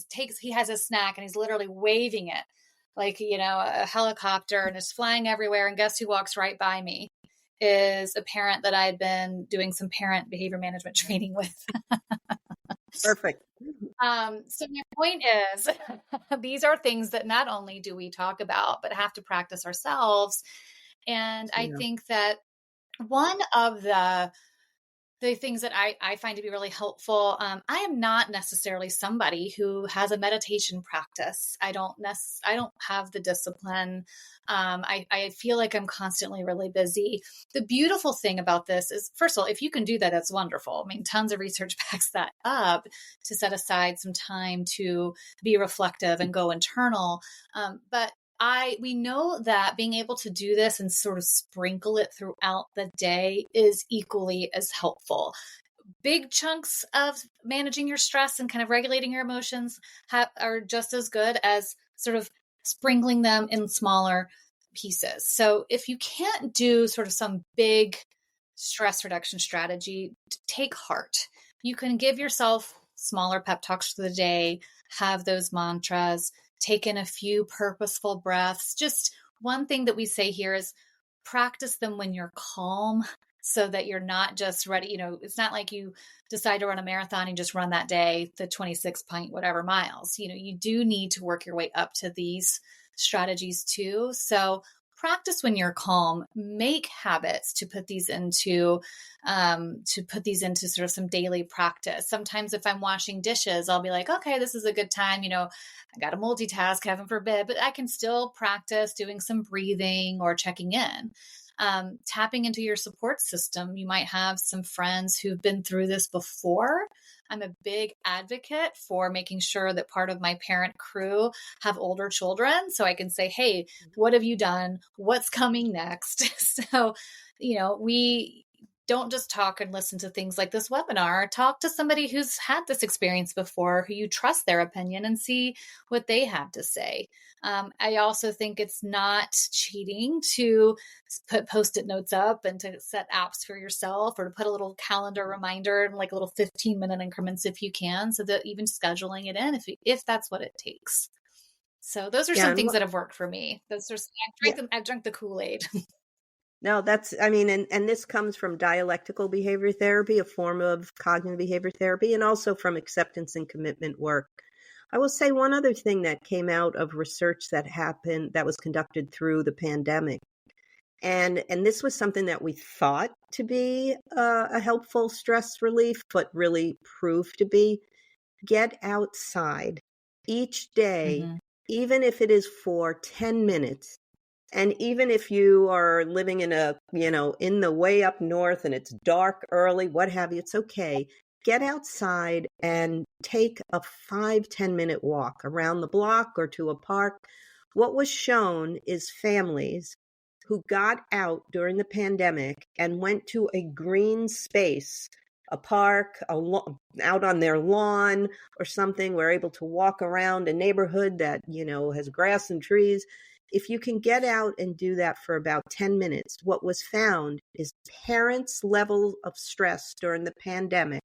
has a snack, and he's literally waving it like, a helicopter, and is flying everywhere. And guess who walks right by me? Is a parent that I had been doing some parent behavior management training with. Perfect. So my point is, these are things that not only do we talk about, but have to practice ourselves. And I think that one of the things that I find to be really helpful, I am not necessarily somebody who has a meditation practice. I don't have the discipline. I feel like I'm constantly really busy. The beautiful thing about this is, first of all, if you can do that, that's wonderful. I mean, tons of research backs that up, to set aside some time to be reflective and go internal. But we know that being able to do this and sort of sprinkle it throughout the day is equally as helpful. Big chunks of managing your stress and kind of regulating your emotions are just as good as sort of sprinkling them in smaller pieces. So if you can't do sort of some big stress reduction strategy, take heart. You can give yourself smaller pep talks for the day, have those mantras, take in a few purposeful breaths. Just one thing that we say here is practice them when you're calm, so that you're not just ready. It's not like you decide to run a marathon and just run that day, the 26 point, whatever miles. You do need to work your way up to these strategies too. So practice when you're calm. Make habits to put these into sort of some daily practice. Sometimes if I'm washing dishes, I'll be like, okay, this is a good time. I got to multitask, heaven forbid, but I can still practice doing some breathing or checking in. Tapping into your support system. You might have some friends who've been through this before. I'm a big advocate for making sure that part of my parent crew have older children, so I can say, hey, what have you done? What's coming next? So, we don't just talk and listen to things like this webinar. Talk to somebody who's had this experience before, who you trust their opinion, and see what they have to say. I also think it's not cheating to put Post-it notes up and to set apps for yourself, or to put a little calendar reminder in like little 15-minute increments if you can, so that even scheduling it in if that's what it takes. So those are some things that have worked for me. I've drank the Kool-Aid. No, and this comes from dialectical behavior therapy, a form of cognitive behavior therapy, and also from acceptance and commitment work. I will say one other thing that came out of research that was conducted through the pandemic. And this was something that we thought to be a helpful stress relief, but really proved to be: get outside each day, even if it is for 10 minutes. And even if you are living in in the way up north and it's dark early, what have you, it's okay. Get outside and take a 5-10 minute walk around the block or to a park. What was shown is families who got out during the pandemic and went to a green space, a park, out on their lawn or something, were able to walk around a neighborhood that, has grass and trees. If you can get out and do that for about 10 minutes, what was found is parents' level of stress during the pandemic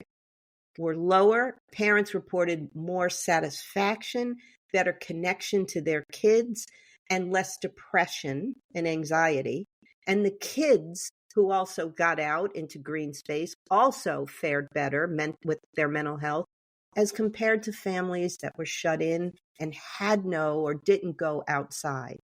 were lower. Parents reported more satisfaction, better connection to their kids, and less depression and anxiety. And the kids who also got out into green space also fared better with their mental health as compared to families that were shut in and had no or didn't go outside.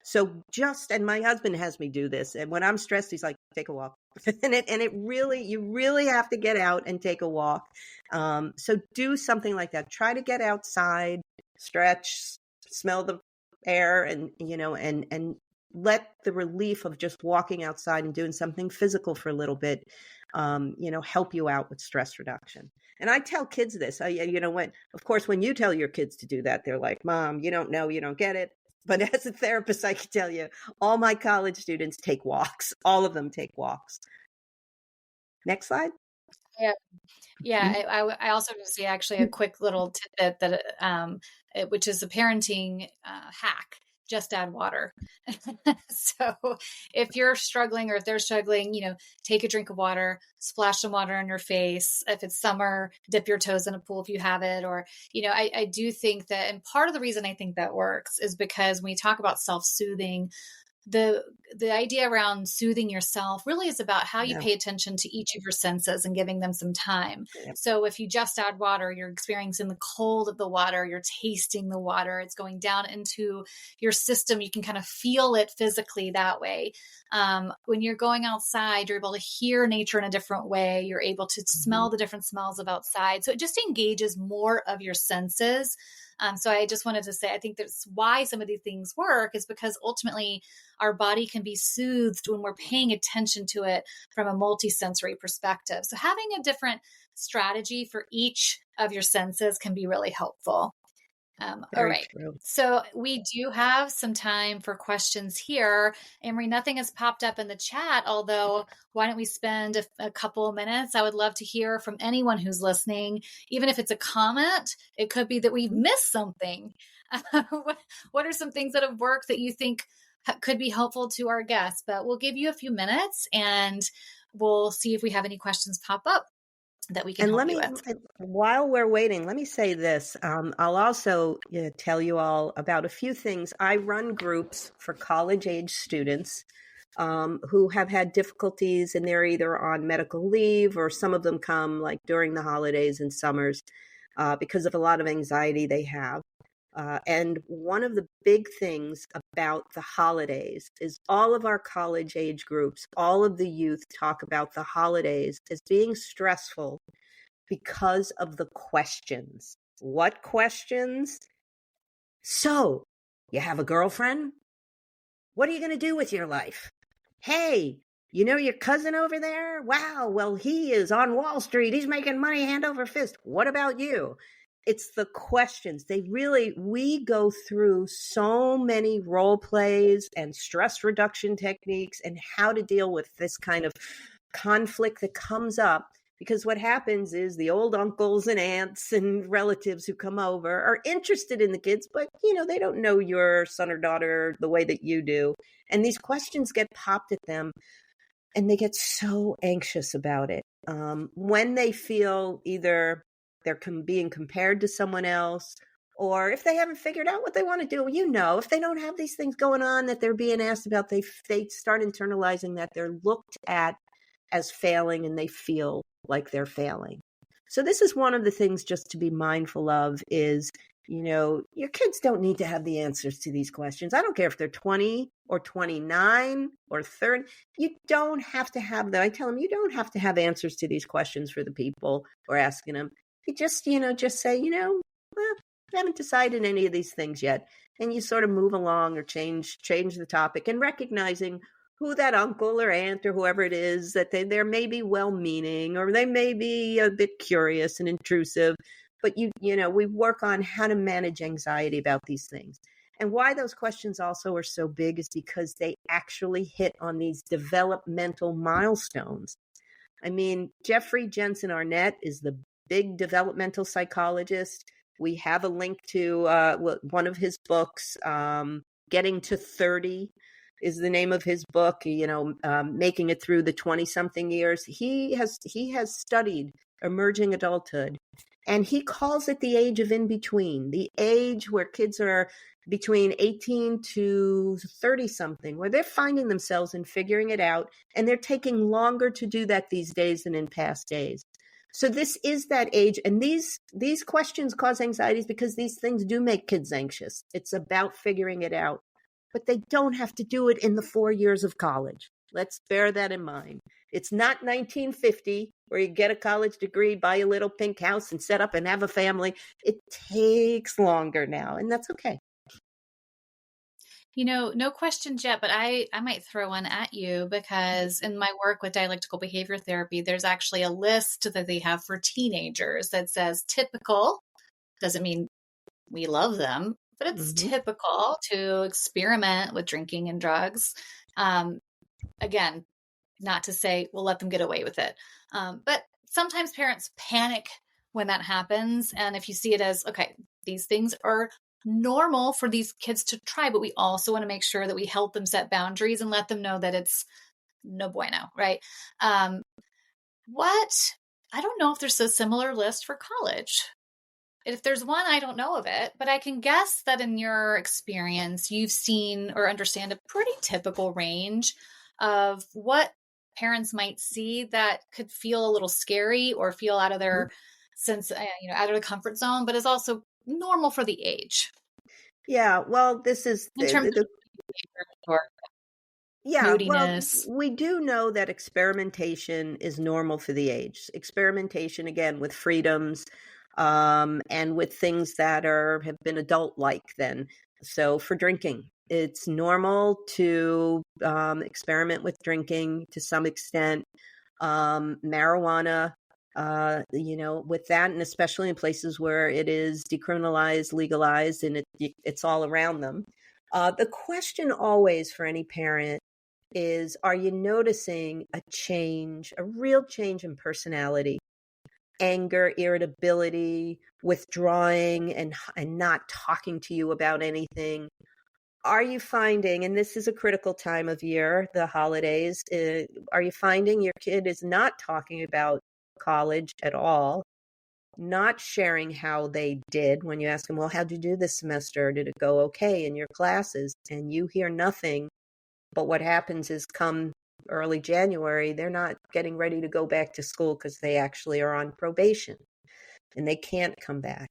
So and my husband has me do this. And when I'm stressed, he's like, take a walk. and it really, you really have to get out and take a walk. So do something like that. Try to get outside, stretch, smell the air, and, and let the relief of just walking outside and doing something physical for a little bit, help you out with stress reduction. And I tell kids this, of course, when you tell your kids to do that, they're like, Mom, you don't know, you don't get it. But as a therapist, I can tell you, all my college students take walks. All of them take walks. Next slide. Yeah. Yeah, I also want to say actually a quick little tidbit that which is a parenting hack. Just add water. So if you're struggling or if they're struggling, take a drink of water, splash some water on your face. If it's summer, dip your toes in a pool if you have it. Or, I do think that, and part of the reason I think that works is because when we talk about self-soothing, the idea around soothing yourself really is about how you pay attention to each of your senses and giving them some time. So if you just add water, you're experiencing the cold of the water, you're tasting the water, it's going down into your system. You can kind of feel it physically that way. When you're going outside, you're able to hear nature in a different way. You're able to smell the different smells of outside. So it just engages more of your senses. So I just wanted to say, I think that's why some of these things work, is because ultimately our body can be soothed when we're paying attention to it from a multisensory perspective. So having a different strategy for each of your senses can be really helpful. All right. True. So we do have some time for questions here. Emery, nothing has popped up in the chat, although why don't we spend a couple of minutes? I would love to hear from anyone who's listening, even if it's a comment. It could be that we've missed something. What are some things that have worked that you think could be helpful to our guests? But we'll give you a few minutes and we'll see if we have any questions pop up that we can help you with. While we're waiting, let me say this. I'll also tell you all about a few things. I run groups for college-age students who have had difficulties, and they're either on medical leave or some of them come like during the holidays and summers because of a lot of anxiety they have. And one of the big things about the holidays is all of our college age groups, all of the youth talk about the holidays as being stressful because of the questions. What questions? So, you have a girlfriend? What are you going to do with your life? Hey, you know your cousin over there? Wow, well, he is on Wall Street. He's making money hand over fist. What about you? It's the questions. We go through so many role plays and stress reduction techniques and how to deal with this kind of conflict that comes up, because what happens is the old uncles and aunts and relatives who come over are interested in the kids, but they don't know your son or daughter the way that you do. And these questions get popped at them and they get so anxious about it. When they feel either they're being compared to someone else, or if they haven't figured out what they want to do, if they don't have these things going on that they're being asked about, they start internalizing that they're looked at as failing and they feel like they're failing. So this is one of the things just to be mindful of is, your kids don't need to have the answers to these questions. I don't care if they're 20 or 29 or 30. You don't have to have them. I tell them, you don't have to have answers to these questions for the people who are asking them. You just say, I haven't decided any of these things yet. And you sort of move along or change the topic, and recognizing who that uncle or aunt or whoever it is, that they're maybe well-meaning or they may be a bit curious and intrusive, but we work on how to manage anxiety about these things. And why those questions also are so big is because they actually hit on these developmental milestones. I mean, Jeffrey Jensen Arnett is the big developmental psychologist. We have a link to one of his books, Getting to 30 is the name of his book, making it through the 20-something years. He has studied emerging adulthood. And he calls it the age of in between, the age where kids are between 18 to 30 something, where they're finding themselves and figuring it out. And they're taking longer to do that these days than in past days. So this is that age. And these questions cause anxieties because these things do make kids anxious. It's about figuring it out. But they don't have to do it in the 4 years of college. Let's bear that in mind. It's not 1950 where you get a college degree, buy a little pink house and set up and have a family. It takes longer now, and that's okay. No questions yet, but I might throw one at you because in my work with dialectical behavior therapy, there's actually a list that they have for teenagers that says typical. Doesn't mean we love them, but it's typical to experiment with drinking and drugs. Again, not to say we'll let them get away with it. But sometimes parents panic when that happens. And if you see it as, okay, these things are normal for these kids to try, but we also want to make sure that we help them set boundaries and let them know that it's no bueno, right? I don't know if there's a similar list for college. If there's one, I don't know of it, but I can guess that in your experience, you've seen or understand a pretty typical range of what parents might see that could feel a little scary or feel out of their sense, out of the comfort zone, but is also normal for the age. Yeah, well, this is in terms of behavior or moodiness. Well, we do know that experimentation is normal for the age. Experimentation, again, with freedoms, and with things that have been adult-like then. So for drinking, it's normal to experiment with drinking to some extent. Marijuana, with that, and especially in places where it is decriminalized, legalized, and it's all around them. The question always for any parent is, are you noticing a change, a real change in personality? Anger, irritability, withdrawing, and not talking to you about anything? Are you finding, and this is a critical time of year, the holidays, are you finding your kid is not talking about college at all, not sharing how they did when you ask them, well, how'd you do this semester? Did it go okay in your classes? And you hear nothing. But what happens is come early January, they're not getting ready to go back to school because they actually are on probation and they can't come back.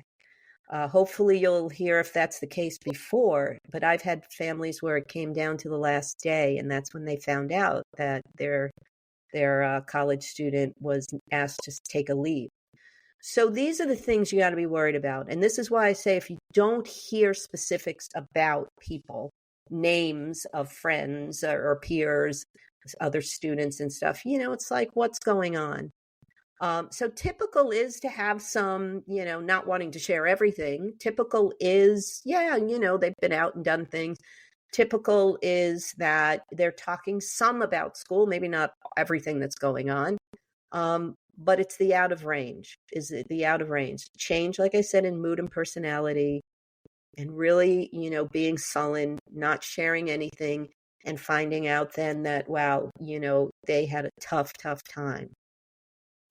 Hopefully you'll hear if that's the case before, but I've had families where it came down to the last day, and that's when they found out that their college student was asked to take a leave. So these are the things you got to be worried about. And this is why I say, if you don't hear specifics about people, names of friends or peers, other students and stuff, it's like, what's going on? So typical is to have some, not wanting to share everything. Typical is, they've been out and done things. Typical is that they're talking some about school, maybe not everything that's going on. But it's the out of range. Is it the out of range? Change, like I said, in mood and personality, and really, being sullen, not sharing anything, and finding out then that, wow, they had a tough time.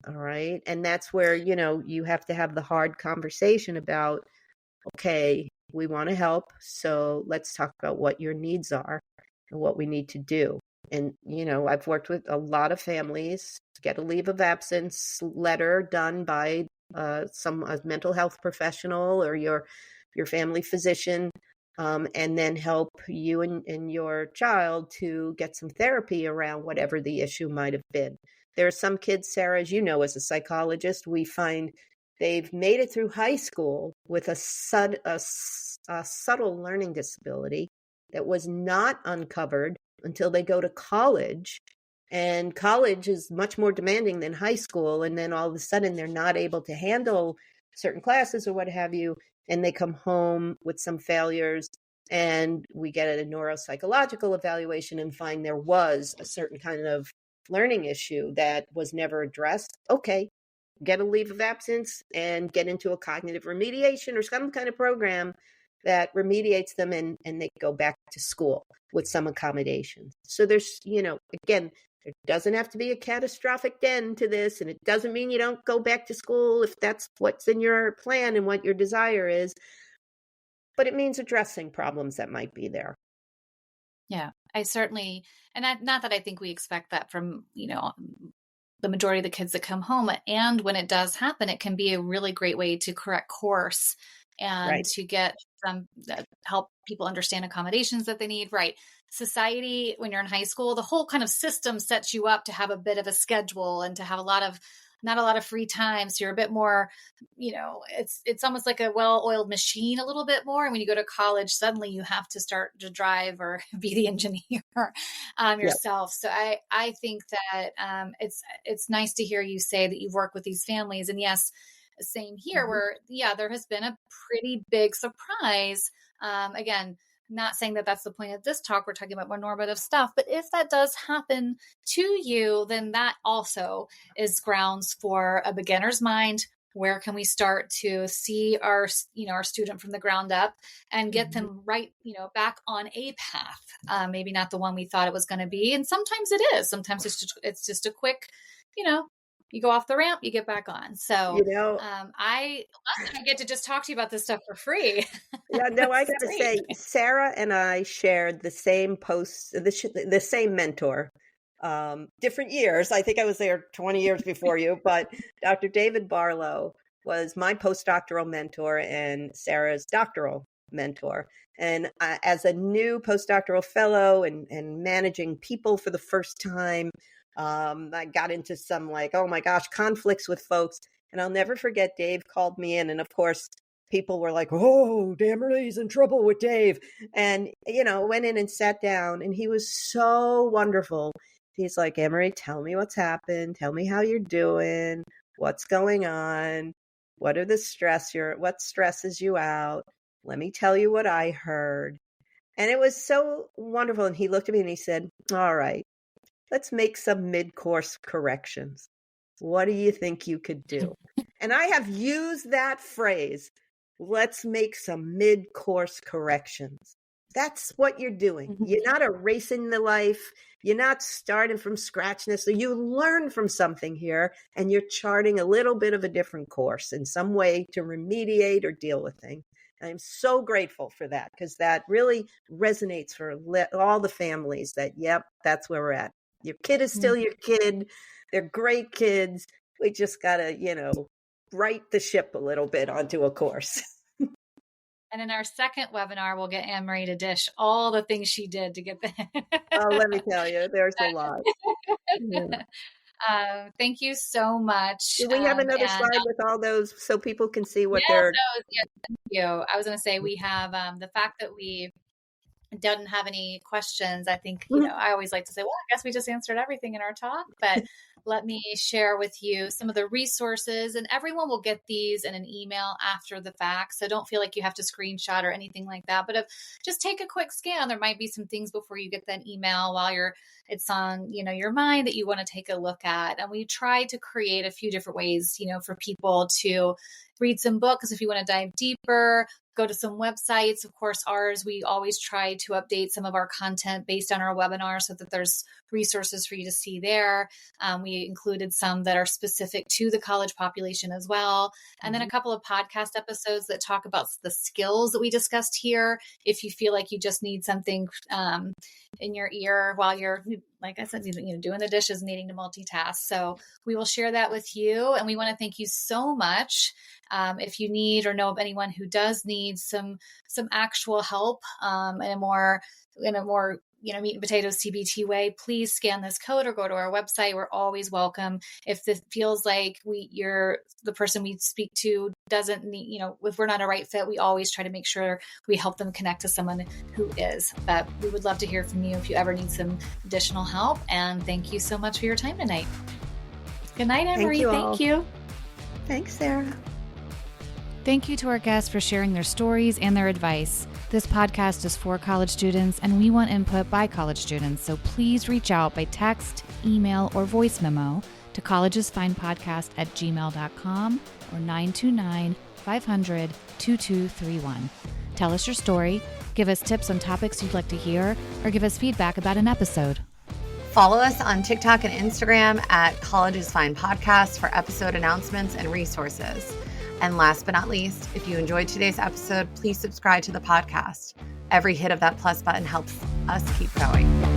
All right. And that's where, you have to have the hard conversation about, okay, we want to help. So let's talk about what your needs are and what we need to do. And, I've worked with a lot of families to get a leave of absence letter done by a mental health professional or your family physician, and then help you and your child to get some therapy around whatever the issue might have been. There are some kids, Sarah, as you know, as a psychologist, we find they've made it through high school with a subtle learning disability that was not uncovered until they go to college. And college is much more demanding than high school. And then all of a sudden they're not able to handle certain classes or what have you. And they come home with some failures. And we get a neuropsychological evaluation and find there was a certain kind of learning issue that was never addressed. Okay, get a leave of absence and get into a cognitive remediation or some kind of program that remediates them, and they go back to school with some accommodations. So there's, again, There doesn't have to be a catastrophic end to this, and it doesn't mean you don't go back to school if that's what's in your plan and what your desire is, but it means addressing problems that might be there. Yeah, I certainly, and not that I think we expect that from, the majority of the kids that come home. And when it does happen, it can be a really great way to correct course and Right. to get some help people understand accommodations that they need. Right. Society, when you're in high school, the whole kind of system sets you up to have a bit of a schedule and to have not a lot of free time. So you're a bit more, it's almost like a well-oiled machine a little bit more. And when you go to college, suddenly you have to start to drive or be the engineer Yep. yourself. So I think that it's nice to hear you say that you've worked with these families. And yes, same here Mhm. where, there has been a pretty big surprise. Again, not saying that that's the point of this talk. We're talking about more normative stuff. But if that does happen to you, then that also is grounds for a beginner's mind. Where can we start to see our student from the ground up and get Mhm. them right, back on a path? Maybe not the one we thought it was going to be. And sometimes it is. Sometimes it's just a quick, you go off the ramp, you get back on. So You know, I love that I get to just talk to you about this stuff for free. yeah, no, I That's got to great. say, Sarah and I shared the same posts, the same mentor, different years. I think I was there 20 years before you, but Dr. David Barlow was my postdoctoral mentor and Sarah's doctoral mentor. And as a new postdoctoral fellow and managing people for the first time, I got into some oh my gosh, conflicts with folks. And I'll never forget, Dave called me in. And of course, people were like, oh, Damerly's in trouble with Dave. And, went in and sat down, and he was so wonderful. He's like, Emery, tell me what's happened. Tell me how you're doing. What's going on? What stresses you out? Let me tell you what I heard. And it was so wonderful. And he looked at me and he said, all right, let's make some mid-course corrections. What do you think you could do? And I have used that phrase, let's make some mid-course corrections. That's what you're doing. You're not erasing the life. You're not starting from scratch. So you learn from something here, and you're charting a little bit of a different course in some way to remediate or deal with things. I'm so grateful for that, because that really resonates for all the families that, yep, that's where we're at. Your kid is still your kid. They're great kids. We just got to, right the ship a little bit onto a course. And in our second webinar, we'll get Anne-Marie to dish all the things she did to get there. Oh, let me tell you, there's a lot. Yeah. Thank you so much. Do we have another And slide with all those so people can see what yes, they're... thank you. I was going to say we have the fact that we didn't have any questions. I think, I always like to say, well, I guess we just answered everything in our talk, but let me share with you some of the resources, and everyone will get these in an email after the fact. So don't feel like you have to screenshot or anything like that, but just take a quick scan. There might be some things before you get that email while it's on, your mind that you want to take a look at. And we try to create a few different ways, for people to read some books if you want to dive deeper, go to some websites. Of course, ours, we always try to update some of our content based on our webinar so that there's resources for you to see there. We included some that are specific to the college population as well. And then a couple of podcast episodes that talk about the skills that we discussed here. If you feel like you just need something in your ear while you're, like I said, doing the dishes, needing to multitask. So we will share that with you. And we want to thank you so much. If you need or know of anyone who does need some actual help in a more meat and potatoes CBT way, please scan this code or go to our website. We're always welcome. If this feels like the person we speak to doesn't need, if we're not a right fit, we always try to make sure we help them connect to someone who is. But we would love to hear from you if you ever need some additional help. And thank you so much for your time tonight. Good night, Anne-Marie. Thank you. Thanks, Sarah. Thank you to our guests for sharing their stories and their advice. This podcast is for college students, and we want input by college students, so please reach out by text, email, or voice memo to collegesfinepodcast@gmail.com or 929-500-2231. Tell us your story, give us tips on topics you'd like to hear, or give us feedback about an episode. Follow us on TikTok and Instagram at College is Fine Podcast for episode announcements and resources. And last but not least, if you enjoyed today's episode, please subscribe to the podcast. Every hit of that plus button helps us keep going.